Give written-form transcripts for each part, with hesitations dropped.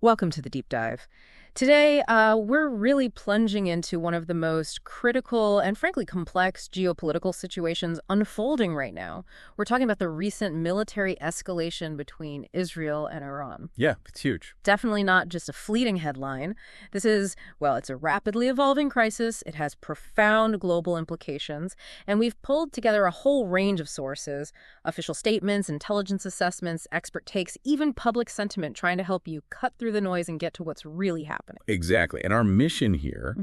Welcome to the Deep Dive. Today, we're really plunging into one of the most critical and frankly complex geopolitical situations unfolding right now. We're talking about the recent military escalation between Israel and Iran. Yeah, it's huge. Definitely not just a fleeting headline. This is, well, it's a rapidly evolving crisis. It has profound global implications. And we've pulled together a whole range of sources, official statements, intelligence assessments, expert takes, even public sentiment, trying to help you cut through the noise and get to what's really happening. Exactly. And our mission here,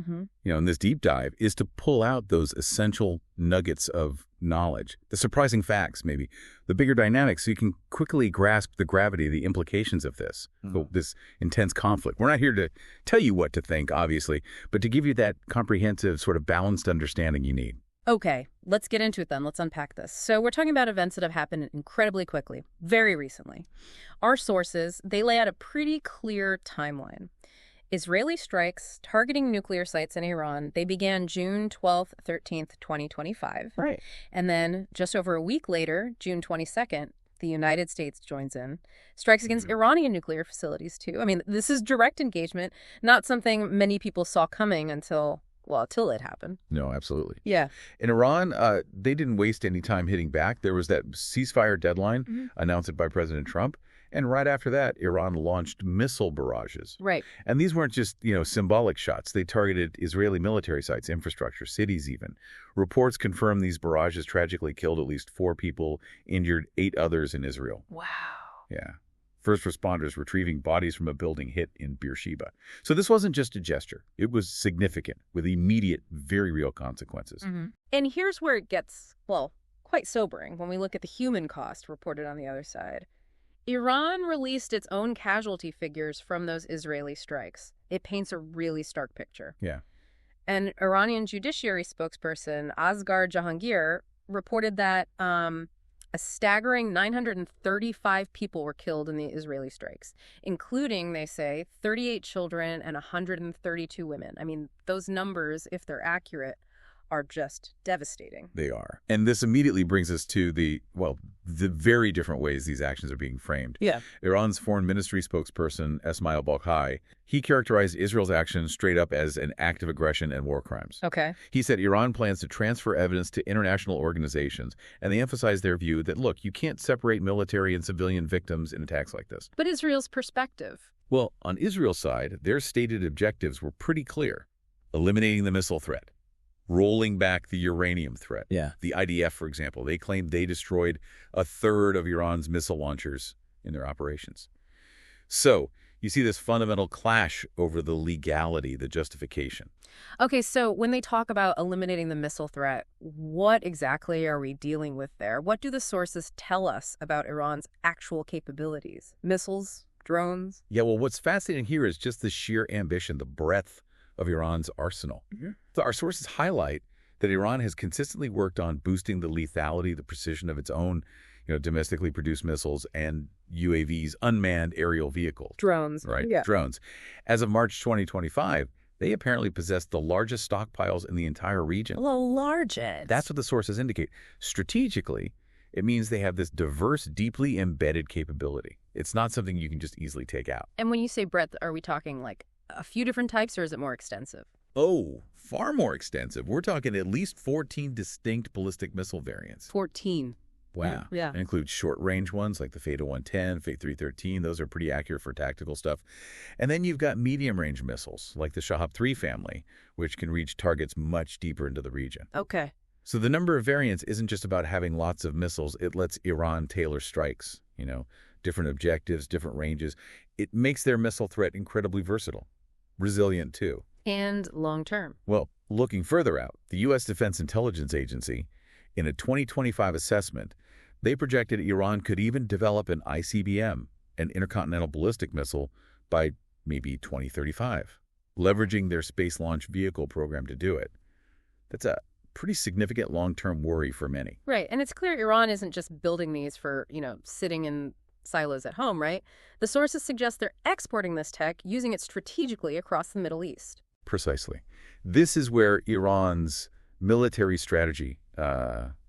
in this deep dive, is to pull out those essential nuggets of knowledge, the surprising facts, maybe, the bigger dynamics, so you can quickly grasp the gravity, the implications of this intense conflict. We're not here to tell you what to think, obviously, but to give you that comprehensive, sort of balanced understanding you need. Okay, let's get into it then. Let's unpack this. So we're talking about events that have happened incredibly quickly, very recently. Our sources, they lay out a pretty clear timeline. Israeli strikes targeting nuclear sites in Iran, they began June 12th, 13th, 2025. Right. And then just over a week later, June 22nd, the United States joins in. Strikes against Iranian nuclear facilities, too. I mean, this is direct engagement, not something many people saw coming until it happened. No, absolutely. Yeah. In Iran, they didn't waste any time hitting back. There was that ceasefire deadline announced by President Trump. And right after that, Iran launched missile barrages. Right. And these weren't just, symbolic shots. They targeted Israeli military sites, infrastructure, cities even. Reports confirm these barrages tragically killed at least 4 people, injured 8 others in Israel. Wow. Yeah. First responders retrieving bodies from a building hit in Beersheba. So this wasn't just a gesture. It was significant, with immediate, very real consequences. And here's where it gets, quite sobering when we look at the human cost reported on the other side. Iran released its own casualty figures from those Israeli strikes. It paints a really stark picture. Yeah. An Iranian judiciary spokesperson, Asghar Jahangir, reported that a staggering 935 people were killed in the Israeli strikes, including, they say, 38 children and 132 women. I mean, those numbers, if they're accurate, are just devastating. They are. And this immediately brings us to the very different ways these actions are being framed. Yeah. Iran's foreign ministry spokesperson, Esmail Baghai, he characterized Israel's actions straight up as an act of aggression and war crimes. Okay. He said Iran plans to transfer evidence to international organizations, and they emphasized their view that, look, you can't separate military and civilian victims in attacks like this. But Israel's perspective? Well, on Israel's side, their stated objectives were pretty clear. Eliminating the missile threat. Rolling back the uranium threat. Yeah. The IDF, for example, they claimed they destroyed 1/3 of Iran's missile launchers in their operations. So you see this fundamental clash over the legality, the justification. Okay, so when they talk about eliminating the missile threat, what exactly are we dealing with there? What do the sources tell us about Iran's actual capabilities? Missiles? Drones? Yeah, well, what's fascinating here is just the sheer ambition, the breadth of Iran's arsenal. So our sources highlight that Iran has consistently worked on boosting the lethality, the precision of its own, domestically produced missiles and UAVs, unmanned aerial vehicles. Drones. Right, Yeah. drones. As of March 2025, they apparently possess the largest stockpiles in the entire region. The largest. That's what the sources indicate. Strategically, it means they have this diverse, deeply embedded capability. It's not something you can just easily take out. And when you say breadth, are we talking like a few different types, or is it more extensive? Oh, far more extensive. We're talking at least 14 distinct ballistic missile variants. 14. Wow. Yeah. It includes short-range ones like the Fata 110, Fate 313. Those are pretty accurate for tactical stuff. And then you've got medium-range missiles like the Shahab 3 family, which can reach targets much deeper into the region. Okay. So the number of variants isn't just about having lots of missiles. It lets Iran tailor strikes, different objectives, different ranges. It makes their missile threat incredibly versatile. Resilient, too. And long-term. Well, looking further out, the U.S. Defense Intelligence Agency, in a 2025 assessment, they projected Iran could even develop an ICBM, an intercontinental ballistic missile, by maybe 2035, leveraging their Space Launch Vehicle program to do it. That's a pretty significant long-term worry for many. Right. And it's clear Iran isn't just building these for, sitting in silos at home, right? The sources suggest they're exporting this tech, using it strategically across the Middle East. Precisely. This is where Iran's military strategy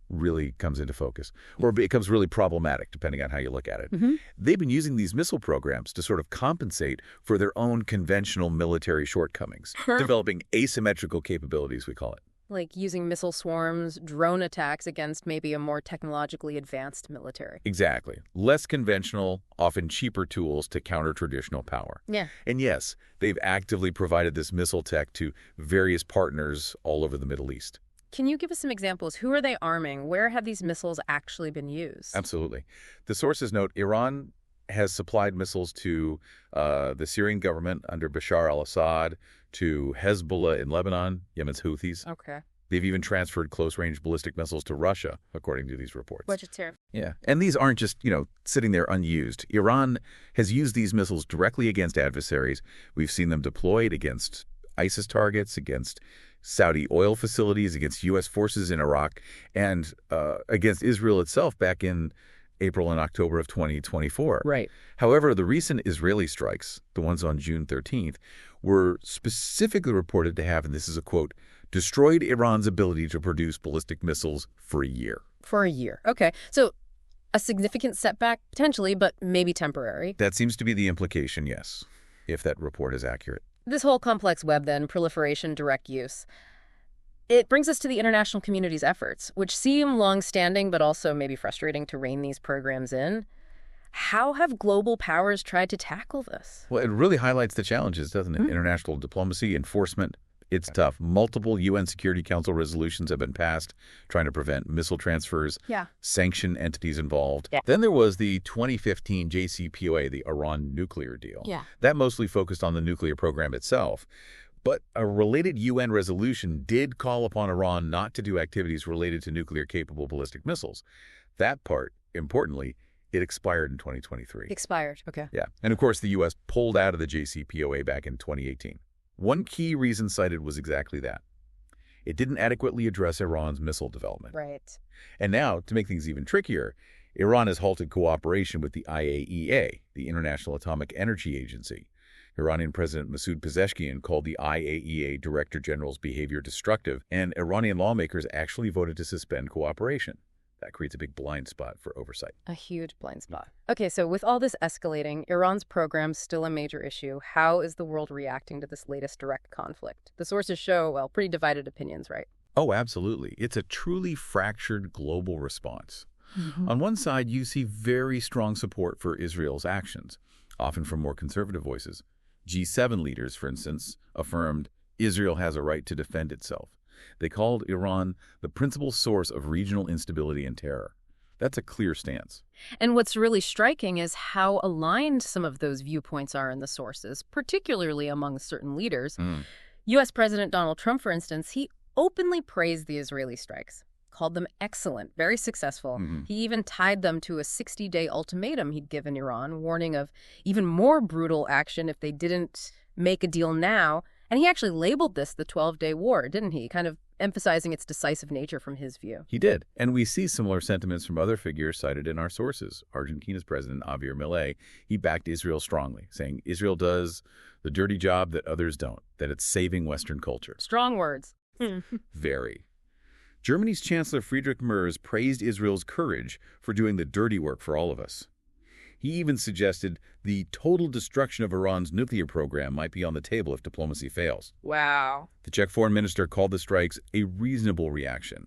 really comes into focus, or becomes really problematic, depending on how you look at it. They've been using these missile programs to sort of compensate for their own conventional military shortcomings, developing asymmetrical capabilities, we call it. Like using missile swarms, drone attacks against maybe a more technologically advanced military. Exactly. Less conventional, often cheaper tools to counter traditional power. Yeah. And yes, they've actively provided this missile tech to various partners all over the Middle East. Can you give us some examples? Who are they arming? Where have these missiles actually been used? Absolutely. The sources note Iran has supplied missiles to the Syrian government under Bashar al-Assad, to Hezbollah in Lebanon, Yemen's Houthis. Okay. They've even transferred close-range ballistic missiles to Russia, according to these reports. Budgetary. Yeah. And these aren't just, sitting there unused. Iran has used these missiles directly against adversaries. We've seen them deployed against ISIS targets, against Saudi oil facilities, against U.S. forces in Iraq, and against Israel itself back in April and October of 2024. Right. However, the recent Israeli strikes, the ones on June 13th, were specifically reported to have, and this is a quote, destroyed Iran's ability to produce ballistic missiles for a year. For a year. Okay. So a significant setback, potentially, but maybe temporary. That seems to be the implication, yes, if that report is accurate. This whole complex web, then, proliferation, direct use, it brings us to the international community's efforts, which seem long-standing but also maybe frustrating to rein these programs in. How have global powers tried to tackle this? Well, it really highlights the challenges, doesn't it? International diplomacy, enforcement, it's tough. Multiple UN Security Council resolutions have been passed trying to prevent missile transfers, sanction entities involved. Then there was the 2015 JCPOA, the Iran nuclear deal. That mostly focused on the nuclear program itself. But a related UN resolution did call upon Iran not to do activities related to nuclear-capable ballistic missiles. That part, importantly, it expired in 2023. Expired, okay. Yeah. And of course, the U.S. pulled out of the JCPOA back in 2018. One key reason cited was exactly that. It didn't adequately address Iran's missile development. Right. And now, to make things even trickier, Iran has halted cooperation with the IAEA, the International Atomic Energy Agency. Iranian President Masoud Pezeshkian called the IAEA Director General's behavior destructive, and Iranian lawmakers actually voted to suspend cooperation. That creates a big blind spot for oversight. A huge blind spot. Okay, so with all this escalating, Iran's program's still a major issue. How is the world reacting to this latest direct conflict? The sources show, well, pretty divided opinions, right? Oh, absolutely. It's a truly fractured global response. On one side, you see very strong support for Israel's actions, often from more conservative voices. G7 leaders, for instance, affirmed Israel has a right to defend itself. They called Iran the principal source of regional instability and terror. That's a clear stance. And what's really striking is how aligned some of those viewpoints are in the sources, particularly among certain leaders. U.S. President Donald Trump, for instance, he openly praised the Israeli strikes, called them excellent, very successful. He even tied them to a 60-day ultimatum he'd given Iran, warning of even more brutal action if they didn't make a deal now. And he actually labeled this the 12-day war, didn't he? Kind of emphasizing its decisive nature from his view. He did. And we see similar sentiments from other figures cited in our sources. Argentina's President Javier Milei, he backed Israel strongly, saying Israel does the dirty job that others don't, that it's saving Western culture. Strong words. Very. Germany's Chancellor Friedrich Merz praised Israel's courage for doing the dirty work for all of us. He even suggested the total destruction of Iran's nuclear program might be on the table if diplomacy fails. Wow. The Czech foreign minister called the strikes a reasonable reaction.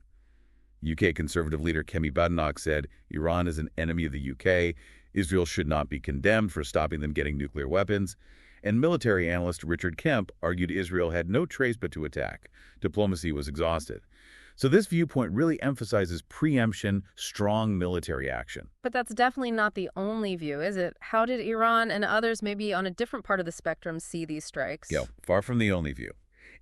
UK Conservative leader Kemi Badenoch said Iran is an enemy of the UK. Israel should not be condemned for stopping them getting nuclear weapons. And military analyst Richard Kemp argued Israel had no choice but to attack. Diplomacy was exhausted. So this viewpoint really emphasizes preemption, strong military action. But that's definitely not the only view, is it? How did Iran and others maybe on a different part of the spectrum see these strikes? Yeah, far from the only view.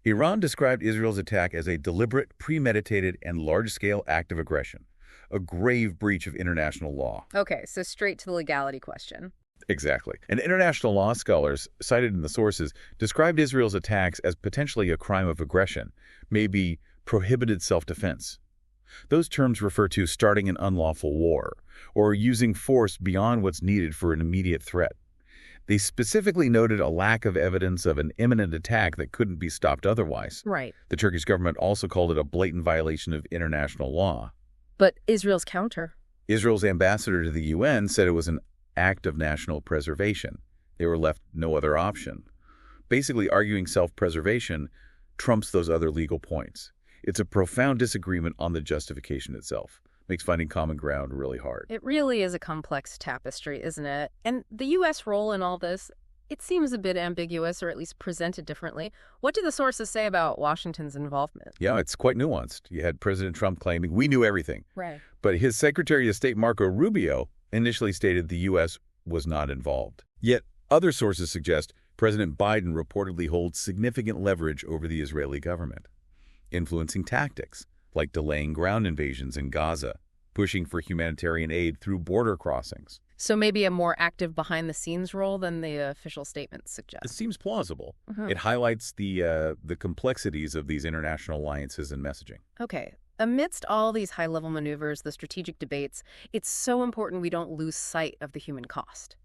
Iran described Israel's attack as a deliberate, premeditated, and large-scale act of aggression, a grave breach of international law. Okay, so straight to the legality question. Exactly. And international law scholars, cited in the sources, described Israel's attacks as potentially a crime of aggression, maybe prohibited self-defense. Those terms refer to starting an unlawful war or using force beyond what's needed for an immediate threat. They specifically noted a lack of evidence of an imminent attack that couldn't be stopped otherwise. Right. The Turkish government also called it a blatant violation of international law. But Israel's counter. Israel's ambassador to the UN said it was an act of national preservation. They were left no other option. Basically arguing self-preservation trumps those other legal points. It's a profound disagreement on the justification itself. Makes finding common ground really hard. It really is a complex tapestry, isn't it? And the U.S. role in all this, it seems a bit ambiguous, or at least presented differently. What do the sources say about Washington's involvement? Yeah, it's quite nuanced. You had President Trump claiming, we knew everything. Right. But his Secretary of State, Marco Rubio, initially stated the U.S. was not involved. Yet other sources suggest President Biden reportedly holds significant leverage over the Israeli government, influencing tactics like delaying ground invasions in Gaza, pushing for humanitarian aid through border crossings. So maybe a more active behind-the-scenes role than the official statements suggest. It seems plausible. It highlights the complexities of these international alliances and messaging. Okay. Amidst all these high-level maneuvers, the strategic debates, it's so important we don't lose sight of the human cost.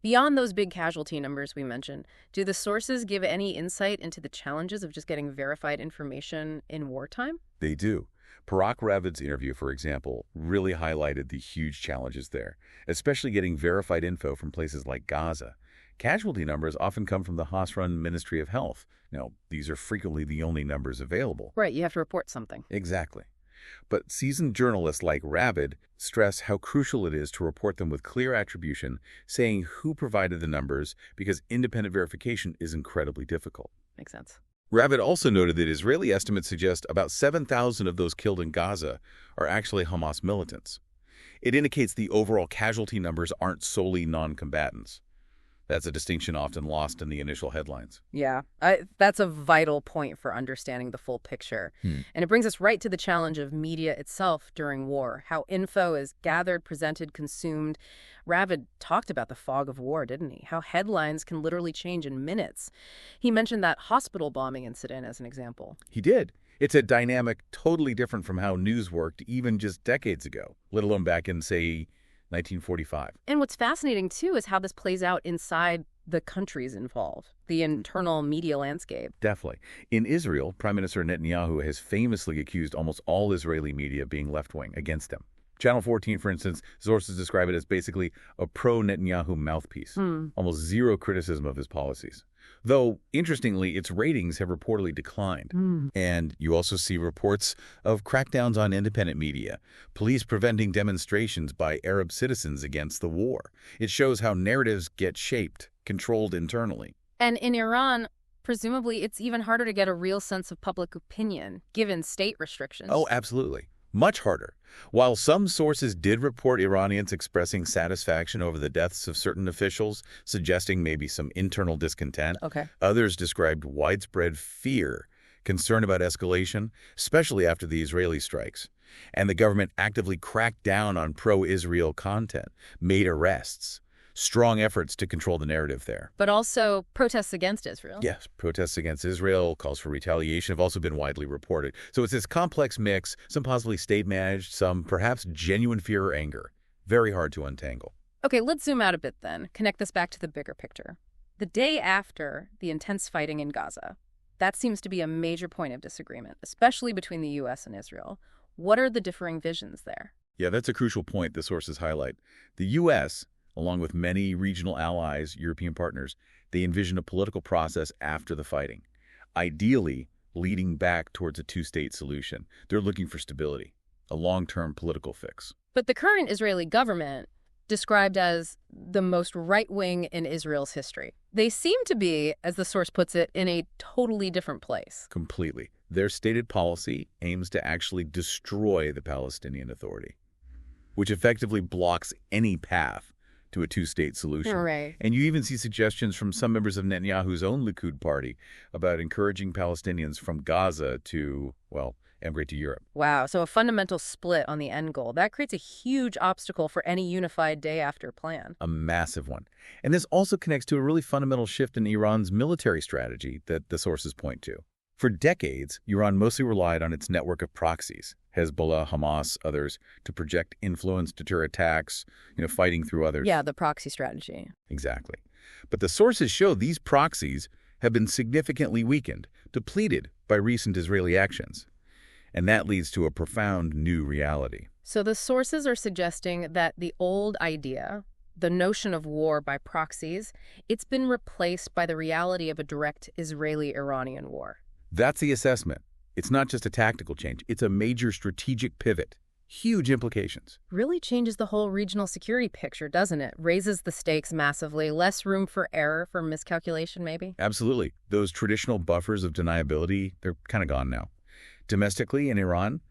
Beyond those big casualty numbers we mentioned, do the sources give any insight into the challenges of just getting verified information in wartime? They do. Parag Ravid's interview, for example, really highlighted the huge challenges there, especially getting verified info from places like Gaza. Casualty numbers often come from the Hamas-run Ministry of Health. Now, these are frequently the only numbers available. Right, you have to report something. Exactly. But seasoned journalists like Ravid stress how crucial it is to report them with clear attribution, saying who provided the numbers, because independent verification is incredibly difficult. Makes sense. Ravid also noted that Israeli estimates suggest about 7,000 of those killed in Gaza are actually Hamas militants. It indicates the overall casualty numbers aren't solely non-combatants. That's a distinction often lost in the initial headlines. Yeah, that's a vital point for understanding the full picture. And it brings us right to the challenge of media itself during war, how info is gathered, presented, consumed. Ravid talked about the fog of war, didn't he? How headlines can literally change in minutes. He mentioned that hospital bombing incident as an example. He did. It's a dynamic totally different from how news worked even just decades ago, let alone back in, say, 1945. And what's fascinating, too, is how this plays out inside the countries involved, the internal media landscape. Definitely. In Israel, Prime Minister Netanyahu has famously accused almost all Israeli media of being left-wing against him. Channel 14, for instance, sources describe it as basically a pro-Netanyahu mouthpiece. Almost zero criticism of his policies. Though, interestingly, its ratings have reportedly declined. And you also see reports of crackdowns on independent media, police preventing demonstrations by Arab citizens against the war. It shows how narratives get shaped, controlled internally. And in Iran, presumably, it's even harder to get a real sense of public opinion, given state restrictions. Oh, absolutely. Much harder. While some sources did report Iranians expressing satisfaction over the deaths of certain officials, suggesting maybe some internal discontent, others described widespread fear, concern about escalation, especially after the Israeli strikes. And the government actively cracked down on pro-Israel content, made arrests. Strong efforts to control the narrative there. But also protests against Israel. Yes, protests against Israel, calls for retaliation have also been widely reported. So it's this complex mix, some possibly state-managed, some perhaps genuine fear or anger. Very hard to untangle. Okay, let's zoom out a bit then. Connect this back to the bigger picture. The day after the intense fighting in Gaza, that seems to be a major point of disagreement, especially between the U.S. and Israel. What are the differing visions there? Yeah, that's a crucial point the sources highlight. The U.S., along with many regional allies, European partners, they envision a political process after the fighting, ideally leading back towards a two-state solution. They're looking for stability, a long-term political fix. But the current Israeli government, described as the most right-wing in Israel's history, they seem to be, as the source puts it, in a totally different place. Completely. Their stated policy aims to actually destroy the Palestinian Authority, which effectively blocks any path to a two-state solution. Right. And you even see suggestions from some members of Netanyahu's own Likud party about encouraging Palestinians from Gaza to, well, emigrate to Europe. Wow, so a fundamental split on the end goal. That creates a huge obstacle for any unified day-after plan. A massive one. And this also connects to a really fundamental shift in Iran's military strategy that the sources point to. For decades, Iran mostly relied on its network of proxies, Hezbollah, Hamas, others, to project influence, deter attacks, fighting through others. Yeah, the proxy strategy. Exactly. But the sources show these proxies have been significantly weakened, depleted by recent Israeli actions. And that leads to a profound new reality. So the sources are suggesting that the old idea, the notion of war by proxies, it's been replaced by the reality of a direct Israeli-Iranian war. That's the assessment. It's not just a tactical change. It's a major strategic pivot. Huge implications. Really changes the whole regional security picture, doesn't it? Raises the stakes massively, less room for error, for miscalculation maybe? Absolutely. Those traditional buffers of deniability, they're kind of gone now. Domestically in Iran,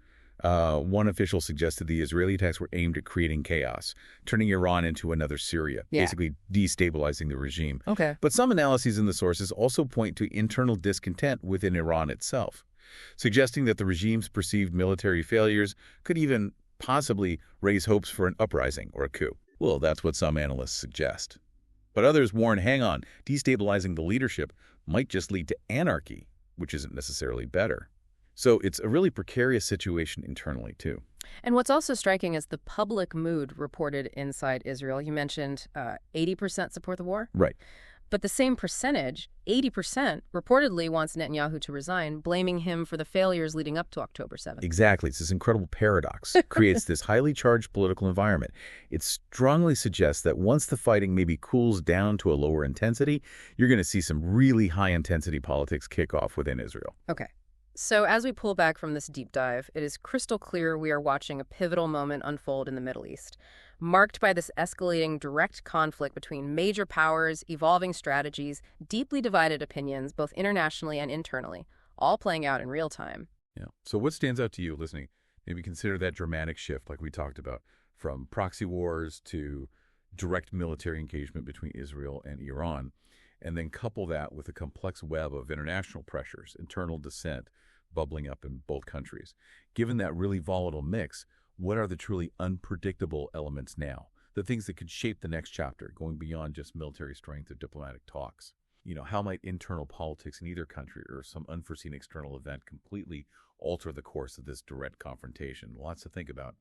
one official suggested the Israeli attacks were aimed at creating chaos, turning Iran into another Syria, basically destabilizing the regime. Okay. But some analyses in the sources also point to internal discontent within Iran itself, suggesting that the regime's perceived military failures could even possibly raise hopes for an uprising or a coup. Well, that's what some analysts suggest. But others warn, hang on, destabilizing the leadership might just lead to anarchy, which isn't necessarily better. So it's a really precarious situation internally, too. And what's also striking is the public mood reported inside Israel. You mentioned 80% support the war? Right. But the same percentage, 80%, reportedly wants Netanyahu to resign, blaming him for the failures leading up to October 7th. Exactly. It's this incredible paradox. It creates this highly charged political environment. It strongly suggests that once the fighting maybe cools down to a lower intensity, you're going to see some really high-intensity politics kick off within Israel. Okay. So as we pull back from this deep dive, it is crystal clear we are watching a pivotal moment unfold in the Middle East, marked by this escalating direct conflict between major powers, evolving strategies, deeply divided opinions, both internationally and internally, all playing out in real time. Yeah. So what stands out to you listening? Maybe consider that dramatic shift like we talked about, from proxy wars to direct military engagement between Israel and Iran, and then couple that with a complex web of international pressures, internal dissent, bubbling up in both countries. Given that really volatile mix, what are the truly unpredictable elements now? The things that could shape the next chapter, going beyond just military strength or diplomatic talks. How might internal politics in either country or some unforeseen external event completely alter the course of this direct confrontation? Lots to think about.